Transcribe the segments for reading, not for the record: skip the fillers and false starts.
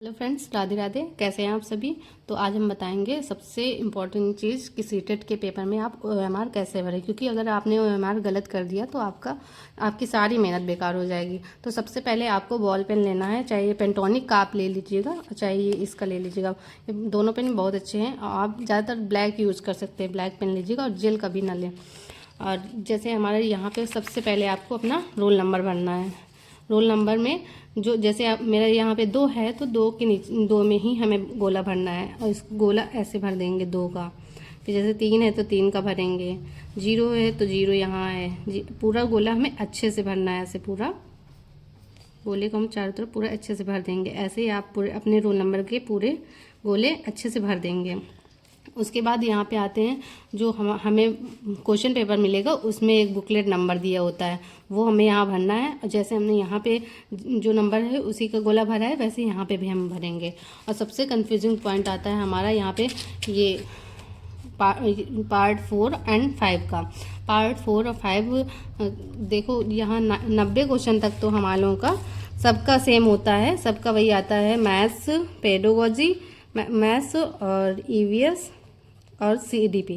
Hello friends, Radhe Radhe. कैसे हैं आप सभी। तो आज हम बताएंगे सबसे इम्पॉर्टेंट चीज़ कि सीटेट के पेपर में आप ओएमआर कैसे भरें, क्योंकि अगर आपने ओएमआर गलत कर दिया तो आपकी सारी मेहनत बेकार हो जाएगी। तो सबसे पहले आपको बॉल पेन लेना है, चाहे ये पेंटोनिक का आप ले लीजिएगा, चाहे ये इसका ले लीजिएगा। ये दोनों पेन बहुत अच्छे हैं। आप ज़्यादातर ब्लैक यूज़ कर सकते हैं, ब्लैक पेन लीजिएगा और जेल कभी ना लें। और जैसे हमारे यहाँ पे सबसे पहले आपको अपना रोल नंबर भरना है। रोल नंबर में जो जैसे आप मेरा यहाँ पे 2 है तो 2 के नीचे 2 में ही हमें गोला भरना है, और इस गोला ऐसे भर देंगे 2 का। फिर जैसे 3 है तो 3 का भरेंगे, 0 है तो 0 यहाँ है। पूरा गोला हमें अच्छे से भरना है, ऐसे पूरा गोले को हम चारों तरफ पूरा अच्छे से भर देंगे। ऐसे ही आप पूरे अपने रोल नंबर के पूरे गोले अच्छे से भर देंगे। उसके बाद यहाँ पे आते हैं, जो हमें क्वेश्चन पेपर मिलेगा उसमें एक बुकलेट नंबर दिया होता है, वो हमें यहाँ भरना है। जैसे हमने यहाँ पे जो नंबर है उसी का गोला भरा है, वैसे यहाँ पे भी हम भरेंगे। और सबसे कंफ्यूजिंग पॉइंट आता है हमारा यहाँ पे ये पार्ट 4 एंड 5 का। पार्ट 4 और 5 देखो, यहाँ 90 क्वेश्चन तक तो हमारे लोगों का सबका सेम होता है, सबका वही आता है। मैथ्स, पेडागोजी, मैथ्स और ईवीएस और सीडीपी,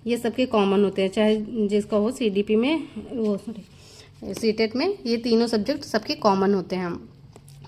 ये सबके कॉमन होते हैं, चाहे जिसका हो सीडीपी में, वो सॉरी सीटेट में, ये तीनों सब्जेक्ट सबके कॉमन होते हैं।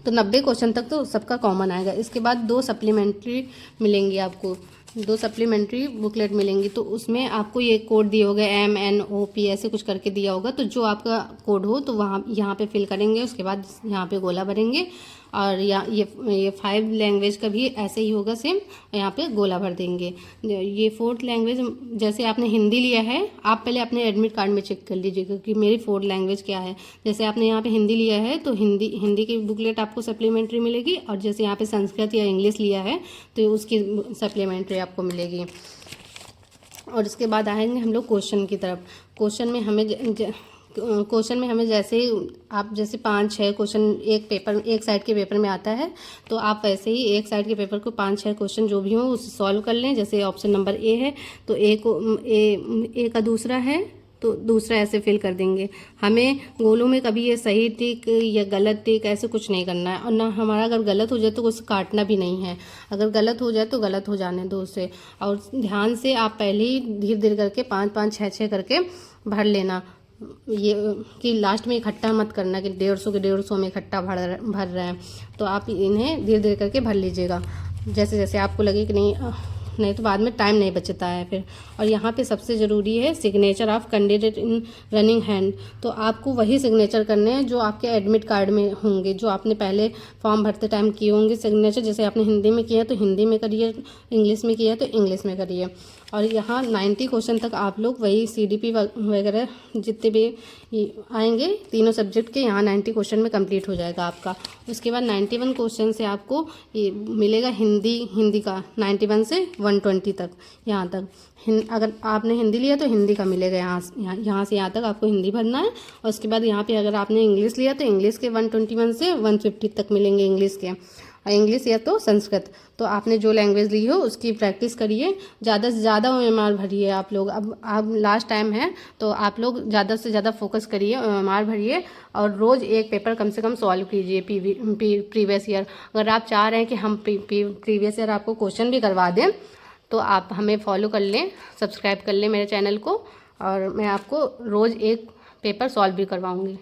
तो 90 क्वेश्चन तक तो सबका कॉमन आएगा। इसके बाद 2 सप्लीमेंट्री मिलेंगी आपको, 2 सप्लीमेंट्री बुकलेट मिलेंगी। तो उसमें आपको ये कोड दिए होगा, MNOP ऐसे कुछ करके दिया होगा। तो जो आपका कोड हो तो वहाँ यहाँ पे फिल करेंगे, उसके बाद यहाँ पे गोला भरेंगे। और ये 5 लैंग्वेज का भी ऐसे ही होगा सेम, यहाँ पे गोला भर देंगे। ये 4th लैंग्वेज, जैसे आपने हिंदी लिया है, आप पहले अपने एडमिट कार्ड में चेक कर लीजिएगा कि मेरी 4th लैंग्वेज क्या है। जैसे आपने यहाँ पे हिंदी लिया है तो हिंदी की बुकलेट आपको सप्लीमेंट्री मिलेगी, और जैसे यहाँ पे संस्कृत या इंग्लिश लिया है तो उसकी सप्लीमेंट्री आपको मिलेगी। और इसके बाद आएंगे हम लोग क्वेश्चन की तरफ। क्वेश्चन में हमें जैसे आप जैसे 5-6 क्वेश्चन एक साइड के पेपर में आता है, तो आप वैसे ही एक साइड के पेपर को 5-6 क्वेश्चन जो भी हो उसे सॉल्व कर लें। जैसे ऑप्शन नंबर ए है तो ए का दूसरा है तो दूसरा ऐसे फिल कर देंगे। हमें गोलों में कभी ये सही टिक या गलत टिक ऐसे कुछ नहीं करना है, और ना हमारा अगर गलत हो जाए तो उसे काटना भी नहीं है। अगर गलत हो जाए तो गलत हो जाने दो उसे। और ध्यान से आप पहले ही धीरे धीरे करके 5-5, 6-6 करके भर लेना, ये कि लास्ट में इकट्ठा मत करना कि 150 के 150 में इकट्ठा भर रहे हैं। तो आप इन्हें धीरे धीरे करके भर लीजिएगा, जैसे जैसे आपको लगे कि नहीं तो बाद में टाइम नहीं बचता है फिर। और यहाँ पे सबसे ज़रूरी है signature of candidate in running hand. तो आपको वही सिग्नेचर करने हैं जो आपके एडमिट कार्ड में होंगे, जो आपने पहले फॉर्म भरते टाइम किए होंगे सिग्नेचर। जैसे आपने हिंदी में किया तो हिंदी में करिए, इंग्लिश में किया तो इंग्लिश में करिए। और यहाँ 90 क्वेश्चन तक आप लोग वही सीडीपी वगैरह जितने भी आएंगे तीनों सब्जेक्ट के, यहाँ 90 क्वेश्चन में कंप्लीट हो जाएगा आपका। उसके बाद 91 क्वेश्चन से आपको ये मिलेगा हिंदी का 91 से 120 तक, यहाँ तक। अगर आपने हिंदी लिया तो हिंदी का मिलेगा, यहाँ से यहाँ तक आपको हिंदी भरना है। और उसके बाद यहाँ पे अगर आपने इंग्लिश लिया तो इंग्लिश के 121 से 150 तक मिलेंगे इंग्लिश के, इंग्लिश या तो संस्कृत। तो आपने जो लैंग्वेज ली हो उसकी प्रैक्टिस करिए, ज़्यादा से ज़्यादा ओएमआर भरिए आप लोग। अब लास्ट टाइम है तो आप लोग ज़्यादा से ज़्यादा फोकस करिए, ओएमआर भरिए, और रोज़ एक पेपर कम से कम सॉल्व कीजिए प्रीवियस ईयर। अगर आप चाह रहे हैं कि हम प्रीवियस ईयर आपको क्वेश्चन भी करवा दें तो आप हमें फॉलो कर लें, सब्सक्राइब कर लें मेरे चैनल को, और मैं आपको रोज़ एक पेपर सॉल्व भी करवाऊँगी।